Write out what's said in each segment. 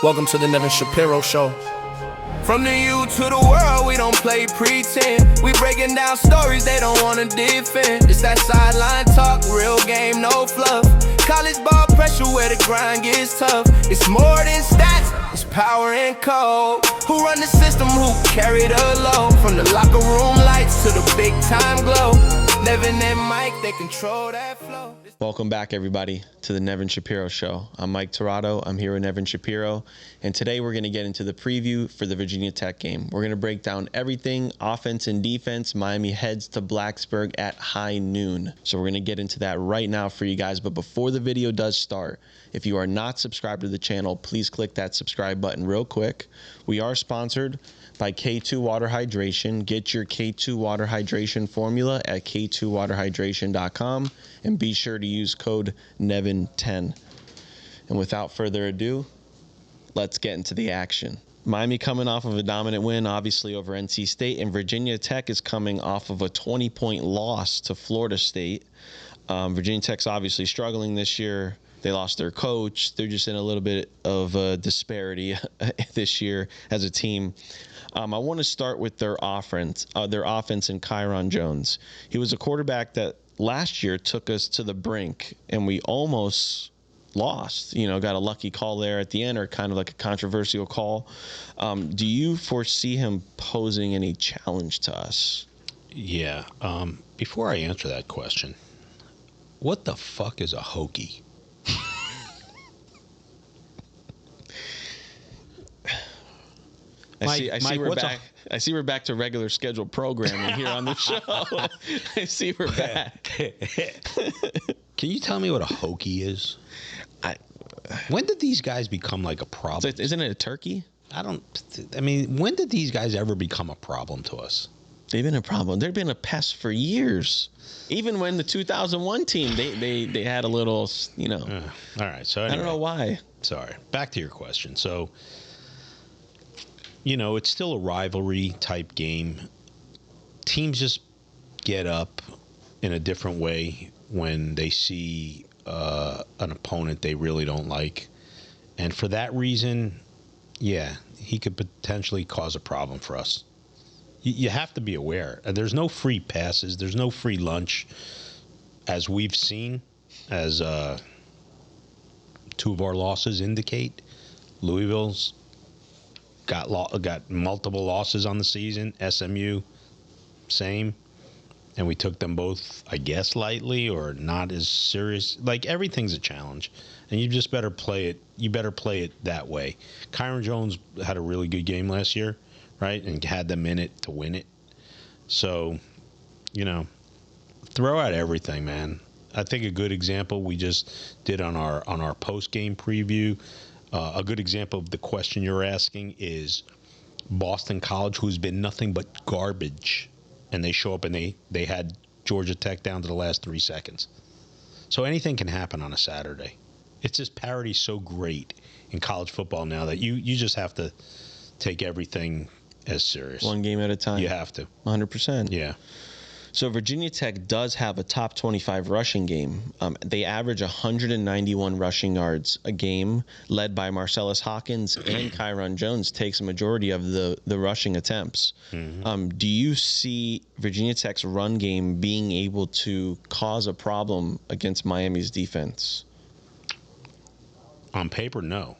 Welcome to the Nevin Shapiro Show. From the U to the world, we don't play pretend. We breaking down stories they don't wanna defend. It's that sideline talk, real game, no fluff. College ball pressure where the grind gets tough. It's more than stats, it's power and code. Who run the system, who carry the load? From the locker room lights to the big time glow. Nevin and Mike, they control that flow. Welcome back, everybody, to the Nevin Shapiro Show. I'm Mike Tirado. I'm here with Nevin Shapiro. And today we're going to get into the preview for the Virginia Tech game. We're going to break down everything, offense and defense. Miami heads to Blacksburg at high noon. So we're going to get into that right now for you guys. But before the video does start, if you are not subscribed to the channel, please click that subscribe button real quick. We are sponsored by K2 Water Hydration. Get your K2 Water Hydration formula at k2waterhydration.com and be sure to use code Nevin10. And without further ado, let's get into the action. Miami coming off of a dominant win, obviously, over NC State, and Virginia Tech is coming off of a 20-point loss to Florida State. Virginia Tech's obviously struggling this year. They lost their coach. They're just in a little bit of a disparity this year as a team. I want to start with their offense and Kyron Jones. He was a quarterback that last year took us to the brink, and we almost lost. You know, got a lucky call there at the end, or kind of like a controversial call. Do you foresee him posing any challenge to us? Yeah. Before I answer that question, what the fuck is a hokey? I see we're back to regular scheduled programming here on the show. I see we're back. Can you tell me what a hokey is? When did these guys become like a problem? Isn't it a turkey? When did these guys ever become a problem to us? They've been a problem. They've been a pest for years. Even when the 2001 team, they had a little, you know. All right. So anyway, I don't know why. Sorry. Back to your question. So, you know, it's still a rivalry type game. Teams just get up in a different way when they see an opponent they really don't like. And for that reason, yeah, he could potentially cause a problem for us. You have to be aware. There's no free passes. There's no free lunch, as we've seen, as two of our losses indicate. Louisville's got multiple losses on the season. SMU, same. And we took them both, I guess, lightly or not as serious. Like, everything's a challenge. And you just better play it. You better play it that way. Kyron Jones had a really good game last year, right? And had them in it to win it. So, you know, throw out everything, man. I think a good example we just did on our post-game preview, a good example of the question you're asking is Boston College, who's been nothing but garbage, and they show up and they had Georgia Tech down to the last 3 seconds. So anything can happen on a Saturday. It's just parity so great in college football now that you just have to take everything as serious. One game at a time. You have to. 100%. Yeah. So Virginia Tech does have a top 25 rushing game. They average 191 rushing yards a game, led by Marcellus Hawkins, and Kyron Jones takes a majority of the rushing attempts. Mm-hmm. Do you see Virginia Tech's run game being able to cause a problem against Miami's defense? On paper, no.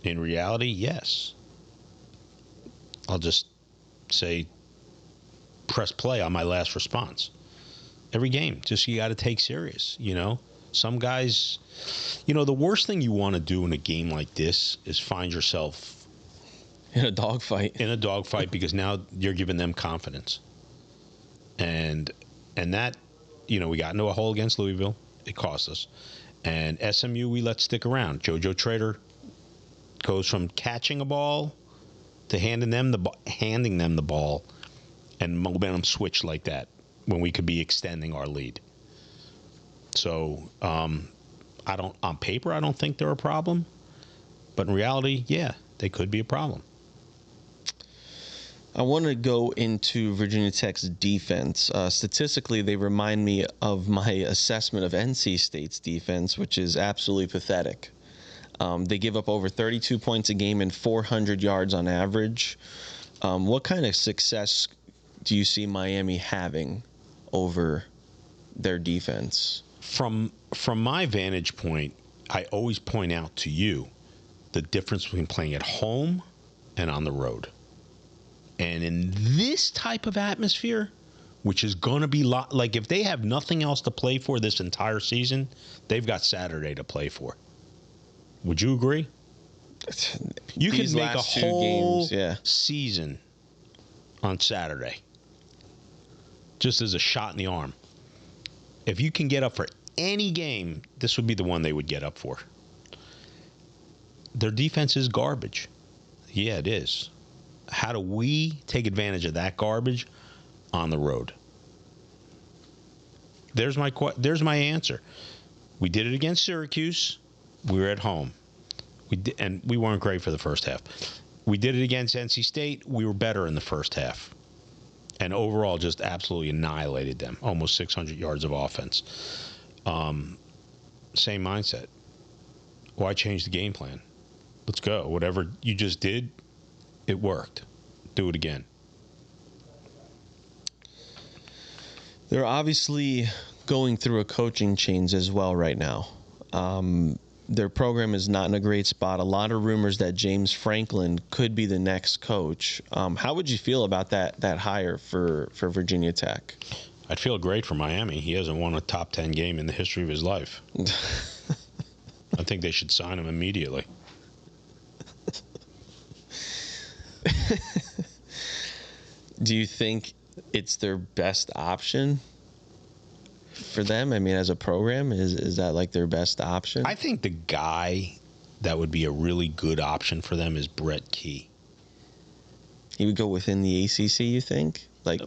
In reality, yes. I'll just say press play on my last response. Every game, just you got to take serious, you know. Some guys, you know, the worst thing you want to do in a game like this is find yourself in a dogfight. In a dogfight because now you're giving them confidence. And that, you know, we got into a hole against Louisville. It cost us. And SMU, we let stick around. JoJo Trader goes from catching a ball to handing them the ball, and momentum switch like that when we could be extending our lead. So on paper, I don't think they're a problem, but in reality, yeah, they could be a problem. I want to go into Virginia Tech's defense. Statistically, they remind me of my assessment of NC State's defense, which is absolutely pathetic. They give up over 32 points a game and 400 yards on average. What kind of success do you see Miami having over their defense? From my vantage point, I always point out to you the difference between playing at home and on the road. And in this type of atmosphere, which is going to be like if they have nothing else to play for this entire season, they've got Saturday to play for. Would you agree? You can make a whole season on Saturday just as a shot in the arm. If you can get up for any game, this would be the one they would get up for. Their defense is garbage. Yeah, it is. How do we take advantage of that garbage on the road? There's my answer. We did it against Syracuse. We were at home. And we weren't great for the first half. We did it against NC State. We were better in the first half. And overall just absolutely annihilated them. Almost 600 yards of offense. Same mindset. Why change the game plan? Let's go. Whatever you just did, it worked. Do it again. They're obviously going through a coaching change as well right now. Their program is not in a great spot. A lot of rumors that James Franklin could be the next coach. How would you feel about that hire for Virginia Tech? I'd feel great for Miami. He hasn't won a top 10 game in the history of his life. I think they should sign him immediately. Do you think it's their best option for them? I mean, as a program, is that like their best option? I think the guy that would be a really good option for them is Brett Key. He would go within the ACC, you think? Like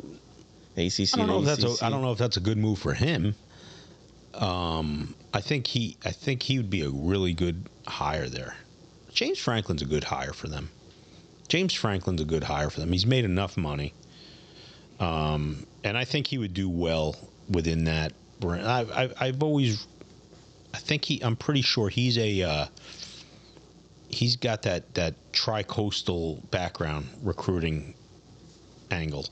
ACC? I don't know if that's a good move for him. I think he would be a really good hire there. James Franklin's a good hire for them. He's made enough money. And I think he would do well within that brand. I'm pretty sure he's got that tri-coastal background recruiting angle.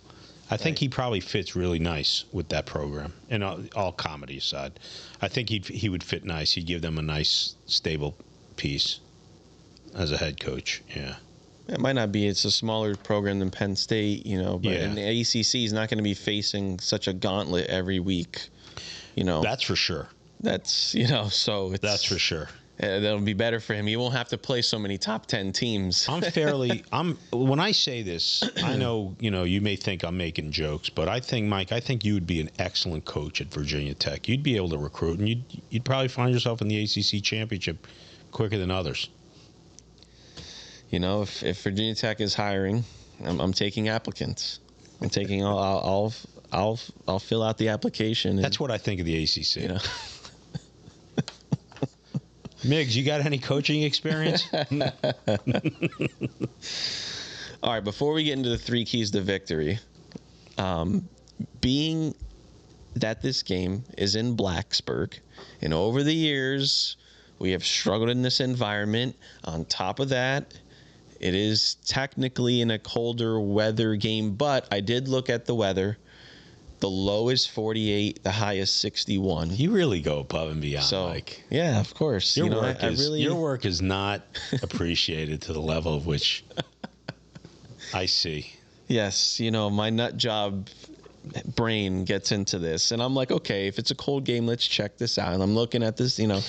I think he probably fits really nice with that program. And all comedy aside, I think he would fit nice. He'd give them a nice, stable piece as a head coach. Yeah. It might not be. It's a smaller program than Penn State, but in the ACC, he's not going to be facing such a gauntlet every week, That's for sure. That's, so it's... That's for sure. That'll be better for him. He won't have to play so many top 10 teams. When I say this, I know, you may think I'm making jokes, but I think, Mike, you would be an excellent coach at Virginia Tech. You'd be able to recruit, and you'd probably find yourself in the ACC championship quicker than others. If Virginia Tech is hiring, I'm taking applicants. I'll fill out the application. That's what I think of the ACC. Miggs, you got any coaching experience? All right, before we get into the 3 keys to victory, being that this game is in Blacksburg, and over the years we have struggled in this environment. On top of that, it is technically in a colder weather game, but I did look at the weather. The low is 48, the high is 61. You really go above and beyond, Mike. Yeah, of course. Your work is not appreciated to the level of which I see. Yes, my nut job brain gets into this, and I'm like, okay, if it's a cold game, let's check this out. And I'm looking at this, Can you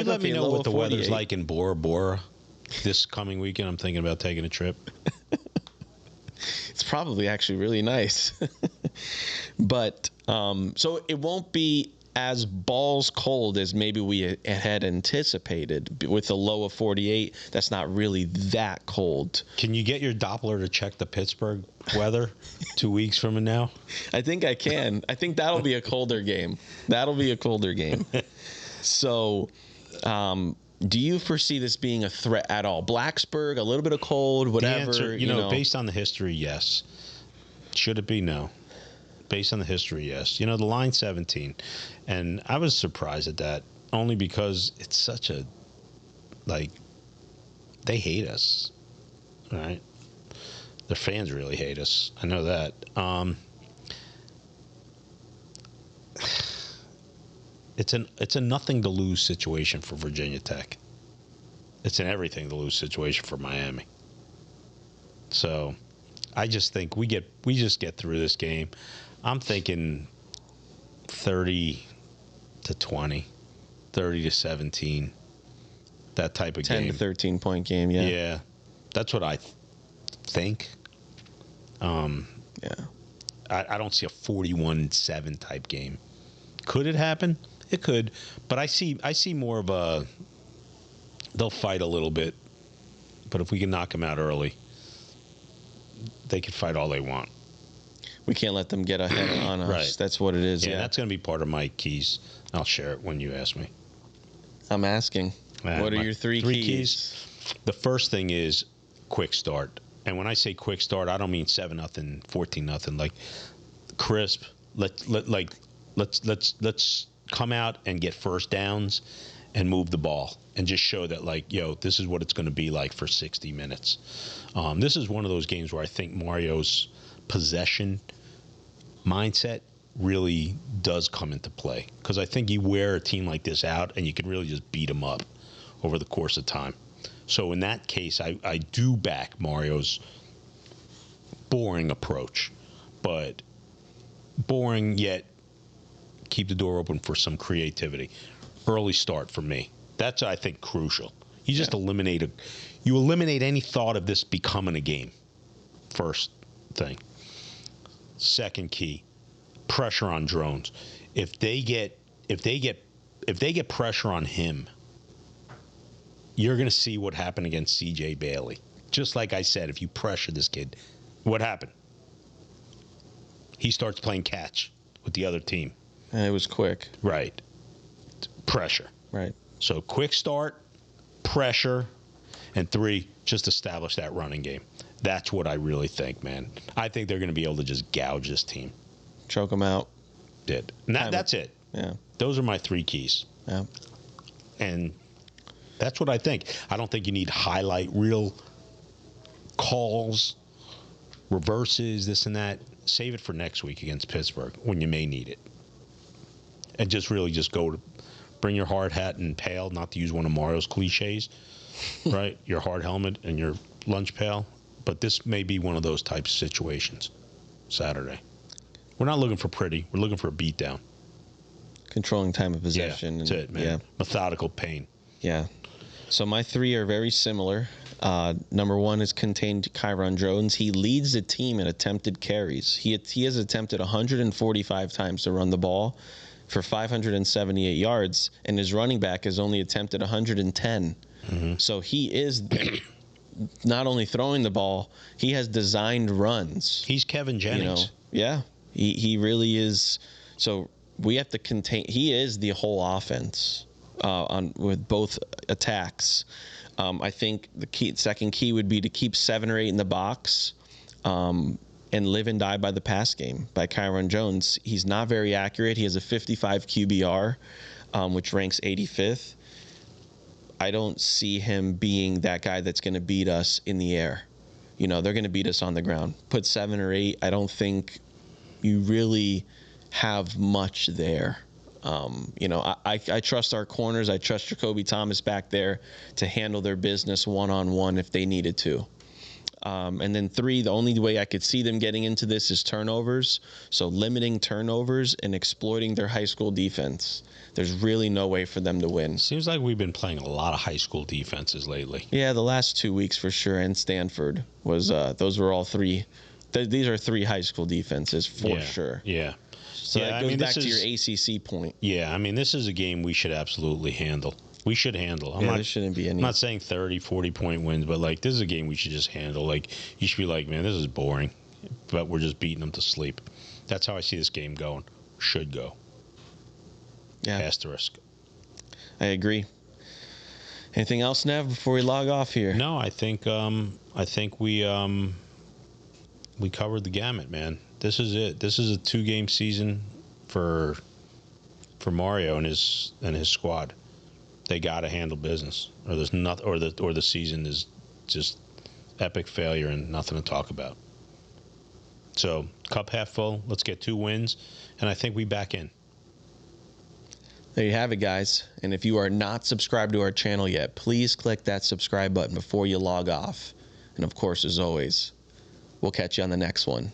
let me know what the weather's like in Bora Bora this coming weekend? I'm thinking about taking a trip. It's probably actually really nice. But so it won't be as balls cold as maybe we had anticipated. With a low of 48, that's not really that cold. Can you get your Doppler to check the Pittsburgh weather 2 weeks from now? I think I can. I think that'll be a colder game. So do you foresee this being a threat at all? Blacksburg, a little bit of cold, whatever. The answer, based on the history, yes. Should it be? No. Based on the history, yes. The line's 17. And I was surprised at that, only because it's such a, they hate us. All right. Their fans really hate us. I know that. It's a nothing to lose situation for Virginia Tech. It's an everything to lose situation for Miami. So, I just think we just get through this game. I'm thinking 30-20, 30-17, that type of 10 game. to 13 point game. Yeah. Yeah, that's what I think. Yeah. I don't see a 41-7 type game. Could it happen? It could, but I see more of a they'll fight a little bit, but if we can knock them out early, they can fight all they want. We can't let them get ahead on us. Right. That's what it is. Yeah, that's going to be part of my keys. I'll share it when you ask me. I'm asking. What are your three keys? The first thing is quick start. And when I say quick start, I don't mean 7-0, 14-0. Like crisp. Let's come out and get first downs and move the ball and just show that, like, yo, this is what it's going to be like for 60 minutes. This is one of those games where I think Mario's possession mindset really does come into play, because I think you wear a team like this out and you can really just beat them up over the course of time. So in that case, I do back Mario's boring approach, but boring yet keep the door open for some creativity. Early start for me. That's, I think, crucial. You just eliminate any thought of this becoming a game. First thing. Second key, pressure on drones. If they get pressure on him, you're going to see what happened against CJ Bailey. Just like I said, if you pressure this kid, what happened? He starts playing catch with the other team. And it was quick. Right. Pressure. Right. So quick start, pressure, and 3, just establish that running game. That's what I really think, man. I think they're going to be able to just gouge this team. Choke them out. And that's it. Yeah. Those are my 3 keys. Yeah. And that's what I think. I don't think you need highlight reel calls, reverses, this and that. Save it for next week against Pittsburgh when you may need it. And just really just go to bring your hard hat and pail, not to use one of Mario's cliches, right? Your hard helmet and your lunch pail. But this may be one of those types of situations Saturday. We're not looking for pretty. We're looking for a beatdown. Controlling time of possession. Yeah, that's it, man. Yeah. Methodical pain. Yeah. So my 3 are very similar. Number 1 is contained Kyron Jones. He leads the team in attempted carries. He has attempted 145 times to run the ball for 578 yards, and his running back has only attempted 110. Mm-hmm. So he is not only throwing the ball, he has designed runs. He's Kevin Jennings. Yeah. He really is. So we have to contain. He is the whole offense with both attacks. I think the second key would be to keep 7 or 8 in the box and live and die by the pass game by Kyron Jones. He's not very accurate. He has a 55 QBR, which ranks 85th. I don't see him being that guy that's going to beat us in the air. They're going to beat us on the ground. Put 7 or 8. I don't think you really have much there. I trust our corners. I trust Jacoby Thomas back there to handle their business one-on-one if they needed to. And then 3, the only way I could see them getting into this is turnovers. So limiting turnovers and exploiting their high school defense. There's really no way for them to win. Seems like we've been playing a lot of high school defenses lately. Yeah, the last 2 weeks for sure. And Stanford was those were all 3. These are 3 high school defenses for sure. Yeah. So that goes back to your ACC point. Yeah, I mean, this is a game we should absolutely handle. We should handle. There shouldn't be any. I'm not saying 30, 40-point wins, but, like, this is a game we should just handle. Like, you should be like, man, this is boring, but we're just beating them to sleep. That's how I see this game going. Should go. Yeah. Asterisk. I agree. Anything else, Nev, before we log off here? No, I think we covered the gamut, man. This is it. This is a 2-game season for Mario and his squad. They got to handle business, or there's not, or the season is just epic failure and nothing to talk about. So, cup half full. Let's get 2 wins, and I think we back in. There you have it, guys. And if you are not subscribed to our channel yet, please click that subscribe button before you log off. And of course, as always, we'll catch you on the next one.